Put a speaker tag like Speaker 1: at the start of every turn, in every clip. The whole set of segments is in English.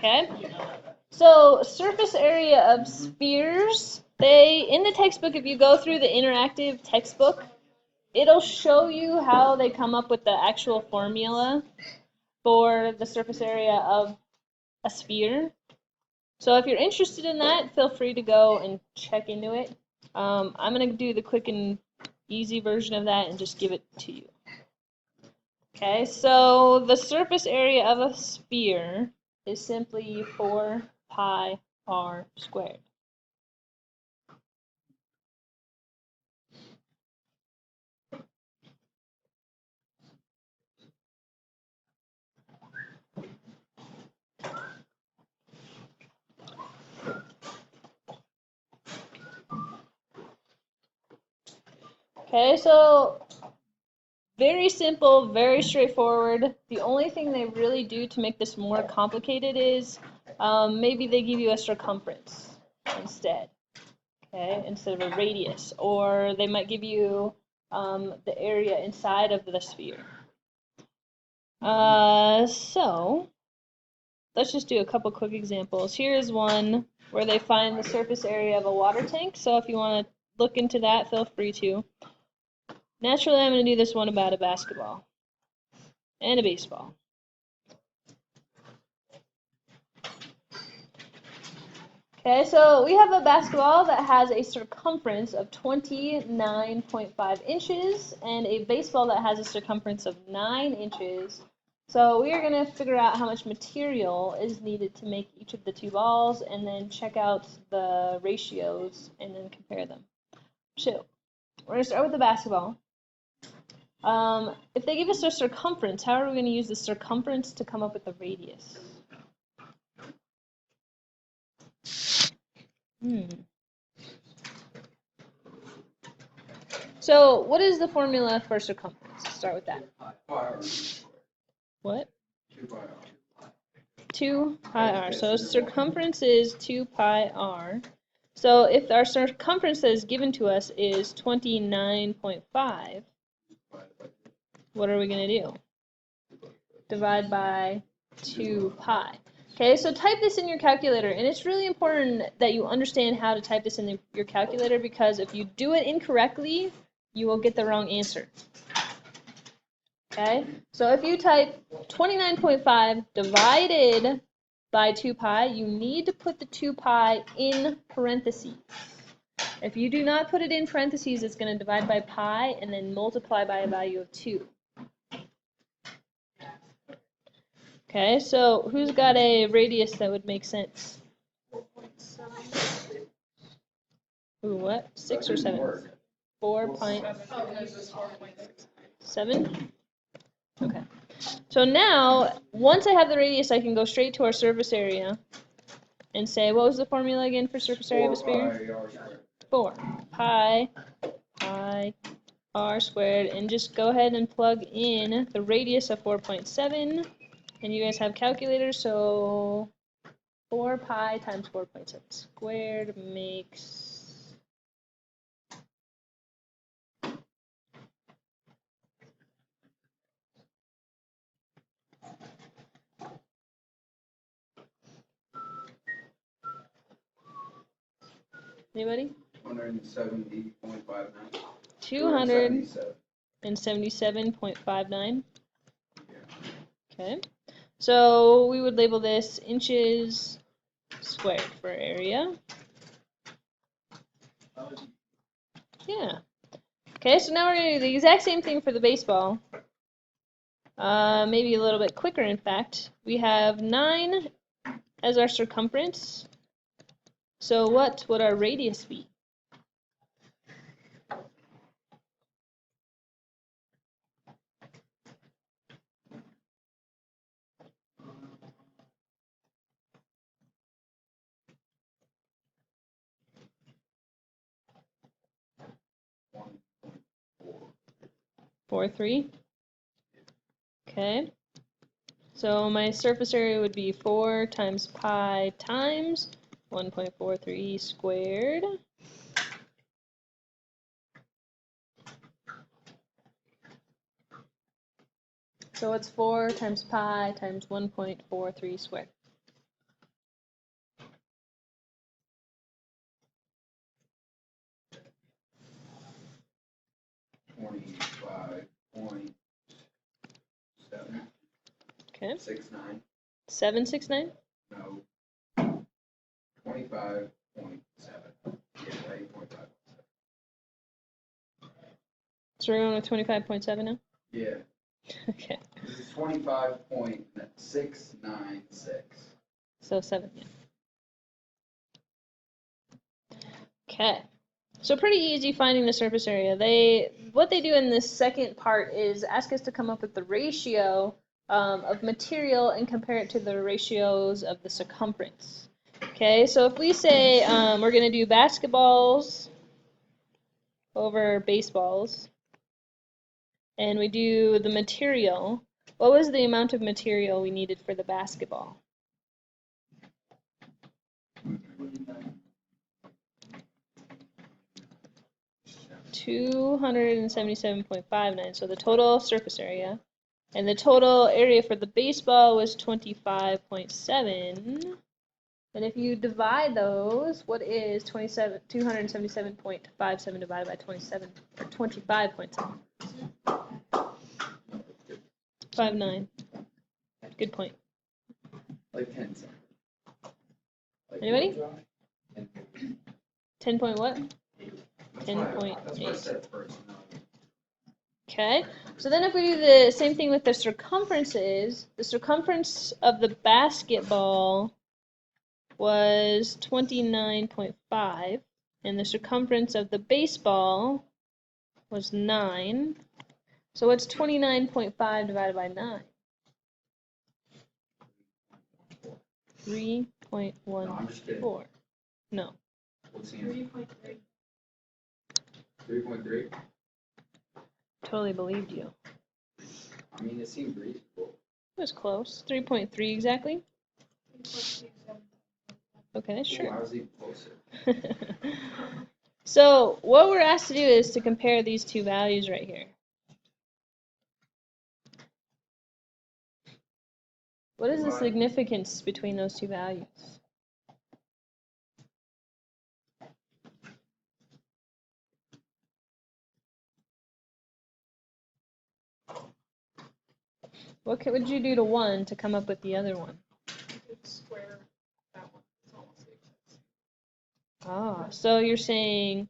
Speaker 1: Okay? So, surface area of spheres, in the textbook, if you go through the interactive textbook, it'll show you how they come up with the actual formula for the surface area of a sphere. So if you're interested in that, feel free to go and check into it. I'm going to do the quick and easy version of that and just give it to you. Okay, so the surface area of a sphere is simply 4 pi r squared. Okay, so very simple, very straightforward. The only thing they really do to make this more complicated is maybe they give you a circumference instead, okay, instead of a radius, or they might give you the area inside of the sphere. So let's just do a couple quick examples. Here's one where they find the surface area of a water tank, so if you want to look into that, feel free to. Naturally, I'm going to do this one about a basketball and a baseball. Okay, so we have a basketball that has a circumference of 29.5 inches and a baseball that has a circumference of 9 inches. So we are going to figure out how much material is needed to make each of the two balls and then check out the ratios and then compare them. So we're going to start with the basketball. If they give us a circumference, how are we going to use the circumference to come up with the radius? So what is the formula for circumference? Start with that. What? 2 pi r. So circumference is 2 pi r. So if our circumference that is given to us is 29.5, what are we going to do? Divide by 2 pi. Okay, so type this in your calculator, and it's really important that you understand how to type this in your calculator, because if you do it incorrectly, you will get the wrong answer. Okay, so if you type 29.5 divided by 2 pi, you need to put the 2 pi in parentheses. If you do not put it in parentheses, it's going to divide by pi and then multiply by a value of 2. Okay, so who's got a radius that would make sense? Ooh, what? 6 or 7? 4.7? Okay. So now, once I have the radius, I can go straight to our surface area and say, what was the formula again for surface area of a sphere? 4 pi r squared, and just go ahead and plug in the radius of 4.7, and you guys have calculators, so 4 pi times 4.7 squared makes
Speaker 2: 270.59.
Speaker 1: 277.59. Okay. So we would label this inches squared for area. Yeah. Okay, so now we're going to do the exact same thing for the baseball. Maybe a little bit quicker, in fact. We have 9 as our circumference. So what would our radius be? Four, 3. Okay. So my surface area would be 4 times pi times 1.43 squared. So it's 4 times pi times 1.43 squared.
Speaker 2: 25.7.
Speaker 1: Okay.
Speaker 2: 69.
Speaker 1: 769?
Speaker 2: No. 25.7. Yeah, 8.5.
Speaker 1: So we're going with 25.7 now?
Speaker 2: Yeah.
Speaker 1: Okay.
Speaker 2: This is 25.696.
Speaker 1: So 7, yeah. Okay. So pretty easy finding the surface area. What they do in this second part is ask us to come up with the ratio of material and compare it to the ratios of the circumference. Okay, so if we say we're going to do basketballs over baseballs, and we do the material, what was the amount of material we needed for the basketball? 277.59, so the total surface area. And the total area for the baseball was 25.7. And if you divide those, what is 277.57 divided by 27, or 25.7? 59. Good point.
Speaker 2: Like 10 cents.
Speaker 1: Anybody? 10 point what? 10.8. Okay, so then if we do the same thing with the circumferences, the circumference of the basketball was 29.5, and the circumference of the baseball was 9. So what's 29.5 divided by 9? 3.14. No.
Speaker 3: 3.3.
Speaker 2: 3.3?
Speaker 1: Totally believed you.
Speaker 2: I mean, it seemed reasonable.
Speaker 1: It was close. 3.3 exactly?
Speaker 3: 3.37.
Speaker 1: Okay, sure.
Speaker 2: I was even closer.
Speaker 1: So what we're asked to do is to compare these two values right here. What is the significance between those two values? What would you do to one to come up with the other one?
Speaker 3: Square that one. It's almost the exact same.
Speaker 1: Ah, so you're saying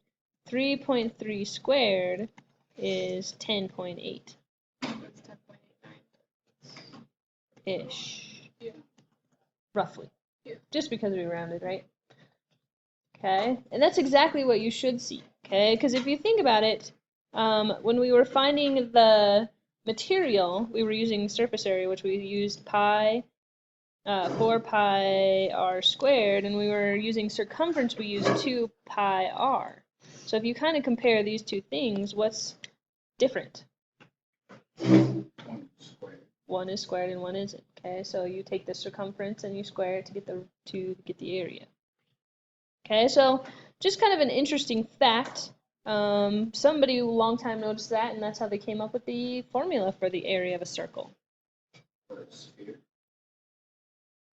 Speaker 1: 3.3 squared is 10.8.
Speaker 3: That's 10.89.
Speaker 1: Ish.
Speaker 3: Yeah.
Speaker 1: Roughly.
Speaker 3: Yeah.
Speaker 1: Just because we rounded, right? Okay, and that's exactly what you should see, okay? Because if you think about it, when we were finding the material, we were using surface area, which we used 4 pi r squared, and we were using circumference, we used 2 pi r. So if you kind of compare these two things, what's different? One is squared and one isn't. Okay, so you take the circumference and you square it to get the area. Okay, so just kind of an interesting fact. Somebody a long time noticed that, and that's how they came up with the formula for the area of a circle.
Speaker 2: For a sphere.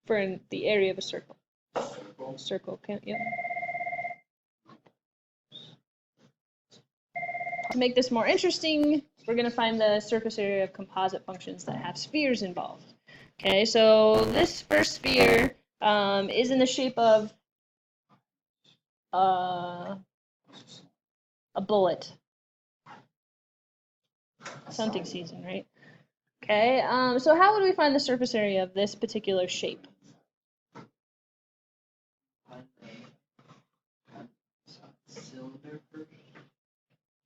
Speaker 1: For the area of a circle.
Speaker 2: Circle.
Speaker 1: Circle, okay, yep. To make this more interesting, we're going to find the surface area of composite functions that have spheres involved. Okay, so this first sphere is in the shape of a bullet. Hunting season, right? Okay, so how would we find the surface area of this particular shape?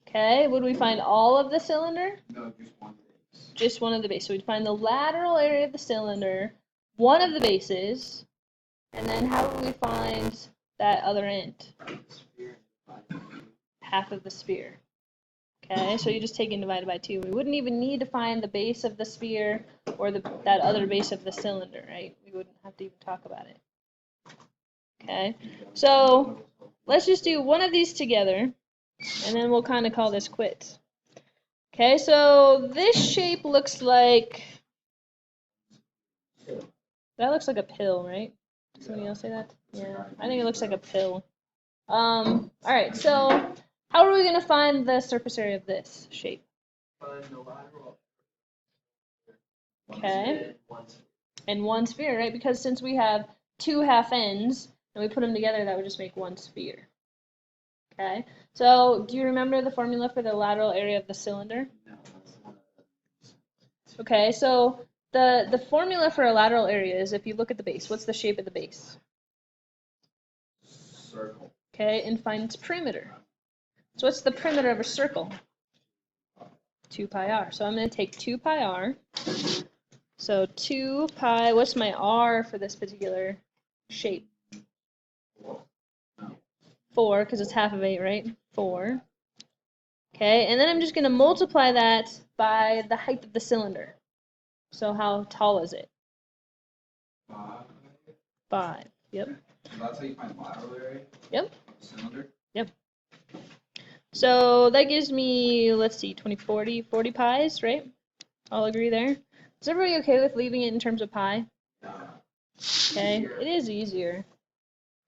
Speaker 1: Okay, would we find all of the cylinder?
Speaker 2: No, just one base.
Speaker 1: Just one of the bases. So we'd find the lateral area of the cylinder, one of the bases, and then how would we find that other end? Half of the sphere. Okay, so you just take and divide it by 2. We wouldn't even need to find the base of the sphere or that other base of the cylinder, right? We wouldn't have to even talk about it. Okay, so let's just do one of these together, and then we'll kind of call this quits. Okay, so this shape looks like, that looks like a pill, right? Does somebody else say that? Yeah, I think it looks like a pill. Alright, so how are we going to find the surface area of this shape?
Speaker 2: Find the lateral.
Speaker 1: Okay.
Speaker 2: One sphere.
Speaker 1: And one sphere, right? Because since we have two half ends and we put them together, that would just make one sphere. Okay. So do you remember the formula for the lateral area of the cylinder?
Speaker 2: No, that's the one.
Speaker 1: Okay, so the formula for a lateral area is if you look at the base, what's the shape of the base?
Speaker 2: Circle.
Speaker 1: Okay, and find its perimeter. So what's the perimeter of a circle? 2 pi r. So I'm going to take 2 pi r. So 2 pi, what's my r for this particular shape? 4, because it's half of 8, right? 4. Okay, and then I'm just going to multiply that by the height of the cylinder. So how tall is it? 5. Yep.
Speaker 2: So that's how you find lateral area?
Speaker 1: Yep.
Speaker 2: Cylinder?
Speaker 1: Yep. So that gives me, let's see, 20, 40 pies, right? All agree there? Is everybody okay with leaving it in terms of pi? Okay, it is easier.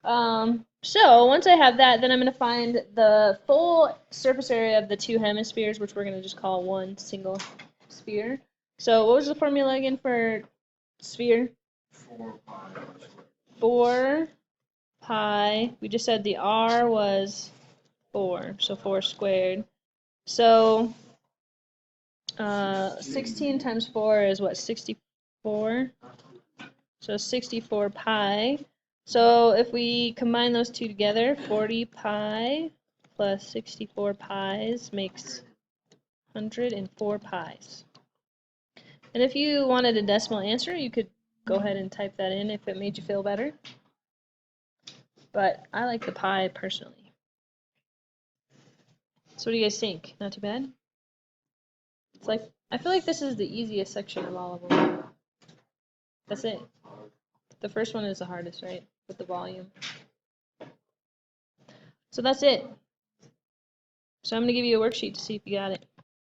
Speaker 1: So once I have that, then I'm going to find the full surface area of the two hemispheres, which we're going to just call one single sphere. So what was the formula again for sphere?
Speaker 2: 4 pi.
Speaker 1: 4 pi. We just said the r was 4, so 4 squared. So 16 times 4 is what, 64? So 64 pi. So if we combine those two together, 40 pi plus 64 pies makes 104 pies. And if you wanted a decimal answer, you could go ahead and type that in if it made you feel better. But I like the pi personally. So what do you guys think? Not too bad? It's like, I feel like this is the easiest section of all of them. That's it. The first one is the hardest, right? With the volume. So that's it. So I'm going to give you a worksheet to see if you got it.